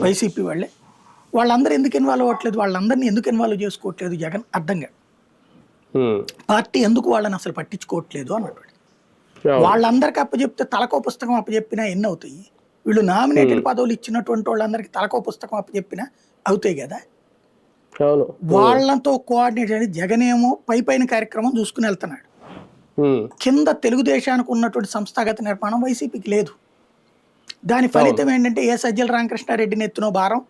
YCP వాళ్ళే. వాళ్ళందరూ ఎందుకు ఇన్వాల్వ్ అవ్వట్లేదు, వాళ్ళందరినీ ఎందుకు ఇన్వాల్వ్ చేసుకోవట్లేదు జగన్ అర్థం కాదు. పార్టీ ఎందుకు వాళ్ళని అసలు పట్టించుకోవట్లేదు అన్నట్టు. వాళ్ళందరికీ అప్పచెప్తే తలకో పుస్తకం అప్పచెప్పినా ఎన్ని అవుతాయి? వీళ్ళు నామినేటెడ్ పదవులు ఇచ్చినటువంటి వాళ్ళందరికీ తలకో పుస్తకం అప్పచెప్పినా అవుతాయి కదా. వాళ్ళతో కోఆర్డినేట్ అనేది జగన్ ఏమో పైన కార్యక్రమం చూసుకుని వెళ్తున్నాడు. కింద తెలుగుదేశానికి ఉన్నటువంటి సంస్థాగత నిర్మాణం వైసీపీకి లేదు. దాని ఫలితం ఏంటంటే ఏ సజ్జల రామకృష్ణారెడ్డిని ఎత్తునో భారం,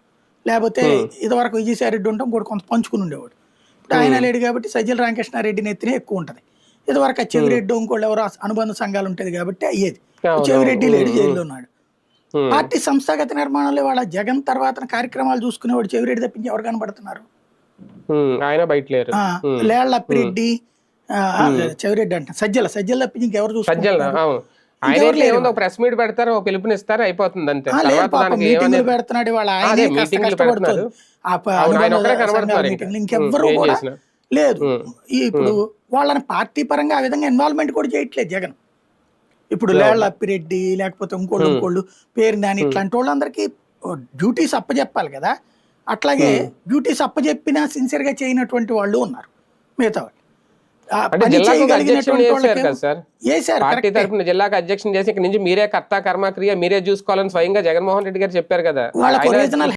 లేకపోతే ఇదివరకు విజయసాయి రెడ్డి ఉంటాం కూడా కొంత పంచుకుని ఉండేవాడు. ఇప్పుడు ఆయన లేడు కాబట్టి సజ్జల రామకృష్ణారెడ్డిని ఎత్తినే ఎక్కువ ఉంటుంది. ఇదివరకు చెవిరెడ్డి ఇంకోళ్ళు ఎవరో అనుబంధ సంఘాలు ఉంటుంది కాబట్టి అయ్యేది. చెవిరెడ్డి లేడు, జైల్లో ఉన్నాడు. పార్టీ సంస్థాగత నిర్మాణంలో వాళ్ళ జగన్ తర్వాత కార్యక్రమాలు చూసుకునేవాడు చెవిరెడ్డి తప్పించి ఎవరు కనబడుతున్నారు? లేళ్ల అప్పిరెడ్డి, చెవిరెడ్డి అంట సజ్జల తప్పించి ఇంకెవరు చూసుకుంటారు? ప్రెస్ మీట్ పెడతారు, పిలుపునిస్తారు, అయిపోతుంది అంతే. మీటింగ్లు పెడుతున్నాడు వాళ్ళ, ఆయనే కష్టపడుతుంది. ఇంకెవ్వరు కూడా లేదు. ఇప్పుడు వాళ్ళని పార్టీ పరంగా ఆ విధంగా ఇన్వాల్వ్మెంట్ కూడా చేయట్లేదు జగన్. ఇప్పుడు లేళ్ల అప్పిరెడ్డి లేకపోతే ఇంకోళ్ళు పేరు దాని ఇట్లాంటి వాళ్ళందరికీ డ్యూటీస్ అప్పచెప్పాలి కదా. అట్లాగే డ్యూటీస్ అప్పచెప్పినా సిన్సియర్ గా చేయనటువంటి వాళ్ళు ఉన్నారు మిగతా వాళ్ళు. జిల్లాకు అధ్యక్షుడు చేసి ఇక్కడ నుంచి మీరే కర్త కర్మ క్రియ మీరే చూసుకోవాలని స్వయంగా జగన్మోహన్ రెడ్డి గారు చెప్పారు కదా. వాళ్ళకు రీజనల్